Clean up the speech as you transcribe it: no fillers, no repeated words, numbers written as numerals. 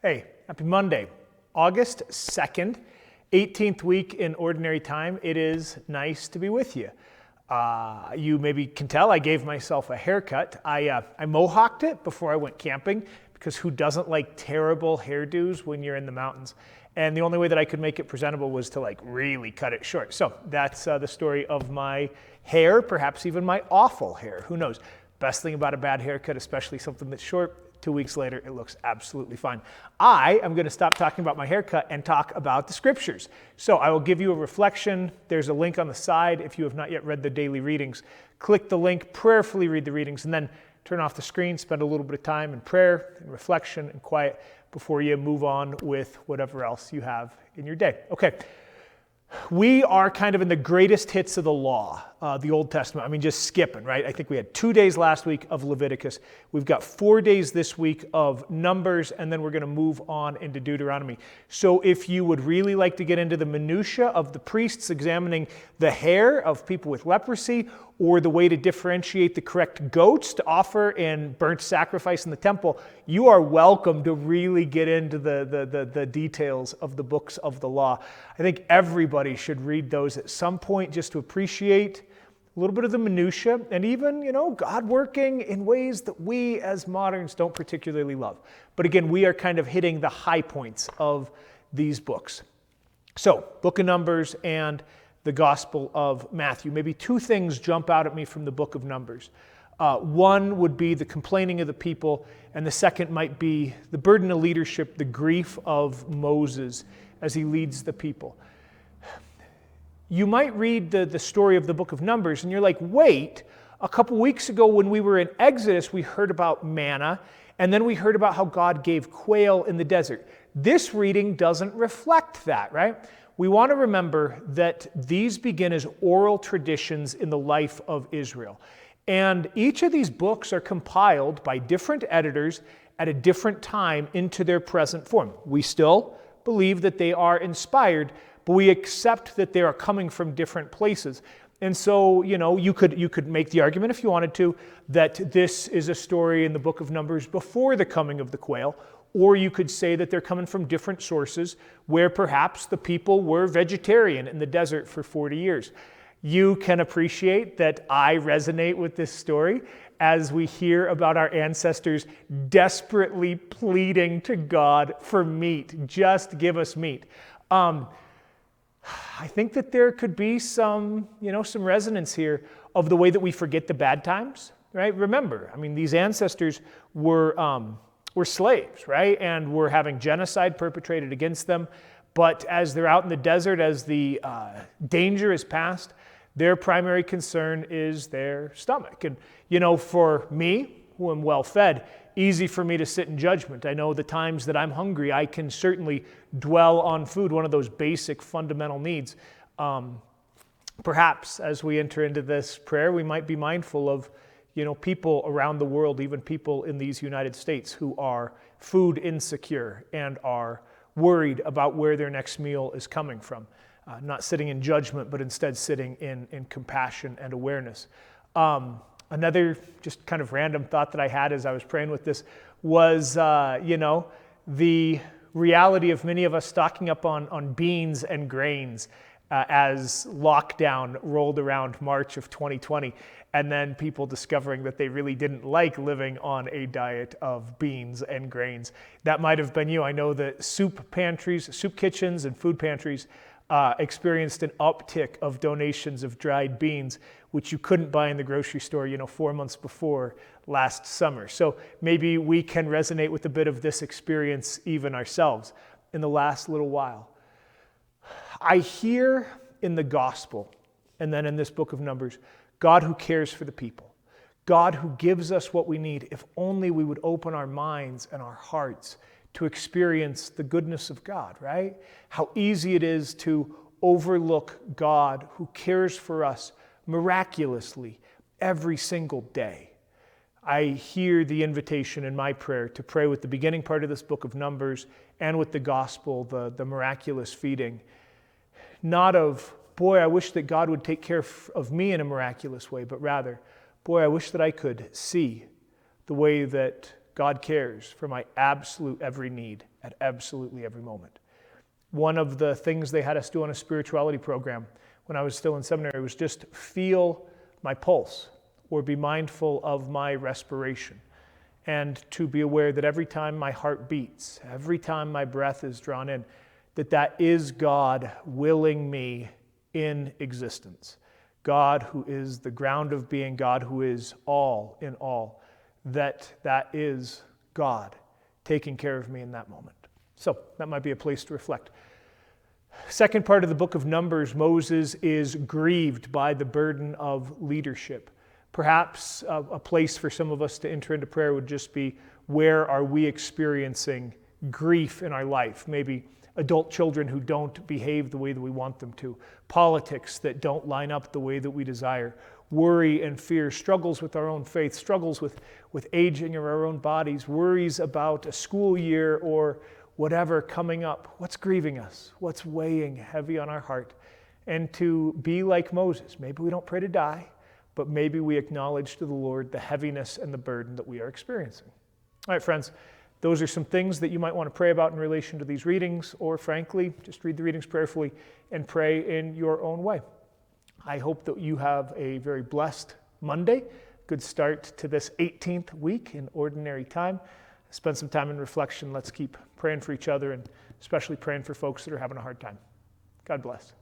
Hey, happy Monday, August 2nd, 18th week in Ordinary Time. It is nice to be with you. You maybe can tell I gave myself a haircut. I mohawked it before I went camping because who doesn't like terrible hairdos when you're in the mountains? And the only way that I could make it presentable was to really cut it short. So that's the story of my hair, perhaps even my awful hair. Who knows? Best thing about a bad haircut, especially something that's short, 2 weeks later, it looks absolutely fine. I am going to stop talking about my haircut and talk about the scriptures. So I will give you a reflection. There's a link on the side. If you have not yet read the daily readings, click the link, prayerfully read the readings, and then turn off the screen, spend a little bit of time in prayer and reflection and quiet before you move on with whatever else you have in your day. Okay. We are kind of in the greatest hits of the law, the Old Testament. I mean, just skipping, right? I think we had 2 days last week of Leviticus. We've got 4 days this week of Numbers, and then we're going to move on into Deuteronomy. So if you would really like to get into the minutia of the priests examining the hair of people with leprosy, or the way to differentiate the correct goats to offer in burnt sacrifice in the temple, you are welcome to really get into the details of the books of the law. I think everybody should read those at some point just to appreciate a little bit of the minutia and even, God working in ways that we as moderns don't particularly love. But again, we are kind of hitting the high points of these books. So, Book of Numbers and the Gospel of Matthew. Maybe two things jump out at me from the book of Numbers. One would be the complaining of the people, and the second might be the burden of leadership, the grief of Moses as he leads the people. You might read the story of the book of Numbers, and you're like, wait, a couple weeks ago when we were in Exodus, we heard about manna, and then we heard about how God gave quail in the desert. This reading doesn't reflect that, right? We want to remember that these begin as oral traditions in the life of Israel. And each of these books are compiled by different editors at a different time into their present form. We still believe that they are inspired, but we accept that they are coming from different places. And so, you could make the argument if you wanted to that this is a story in the book of Numbers before the coming of the quail, or you could say that they're coming from different sources where perhaps the people were vegetarian in the desert for 40 years. You can appreciate that I resonate with this story as we hear about our ancestors desperately pleading to God for meat. Just give us meat. I think that there could be some resonance here of the way that we forget the bad times, right? Remember, these ancestors were slaves, right? And were having genocide perpetrated against them. But as they're out in the desert, as the danger is past, their primary concern is their stomach. And, for me, who am well-fed, easy for me to sit in judgment. I know the times that I'm hungry, I can certainly dwell on food, one of those basic fundamental needs. Perhaps as we enter into this prayer, we might be mindful of people around the world, even people in these United States who are food insecure and are worried about where their next meal is coming from. Not sitting in judgment, but instead sitting in compassion and awareness. Another just kind of random thought that I had as I was praying with this was, the reality of many of us stocking up on beans and grains as lockdown rolled around March of 2020, and then people discovering that they really didn't like living on a diet of beans and grains. That might have been you. I know that soup kitchens and food pantries experienced an uptick of donations of dried beans, which you couldn't buy in the grocery store, 4 months before last summer. So maybe we can resonate with a bit of this experience even ourselves in the last little while. I hear in the gospel, and then in this book of Numbers, God who cares for the people, God who gives us what we need if only we would open our minds and our hearts to experience the goodness of God, right? How easy it is to overlook God who cares for us miraculously every single day. I hear the invitation in my prayer to pray with the beginning part of this book of Numbers and with the gospel, the miraculous feeding. Not of, boy, I wish that God would take care of me in a miraculous way, but rather, boy, I wish that I could see the way that God cares for my absolute every need at absolutely every moment. One of the things they had us do on a spirituality program when I was still in seminary was just feel my pulse or be mindful of my respiration, and to be aware that every time my heart beats, every time my breath is drawn in, that is God willing me in existence. God who is the ground of being, God who is all in all, that is God taking care of me in that moment. So that might be a place to reflect. Second part of the book of Numbers, Moses is grieved by the burden of leadership. Perhaps a place for some of us to enter into prayer would just be, where are we experiencing grief in our life? Maybe adult children who don't behave the way that we want them to, politics that don't line up the way that we desire, worry and fear, struggles with our own faith, struggles with aging of our own bodies, worries about a school year or whatever coming up. What's grieving us? What's weighing heavy on our heart? And to be like Moses. Maybe we don't pray to die, but maybe we acknowledge to the Lord the heaviness and the burden that we are experiencing. All right, friends, those are some things that you might want to pray about in relation to these readings, or frankly, just read the readings prayerfully and pray in your own way. I hope that you have a very blessed Monday, good start to this 18th week in Ordinary Time. Spend some time in reflection. Let's keep praying for each other, and especially praying for folks that are having a hard time. God bless.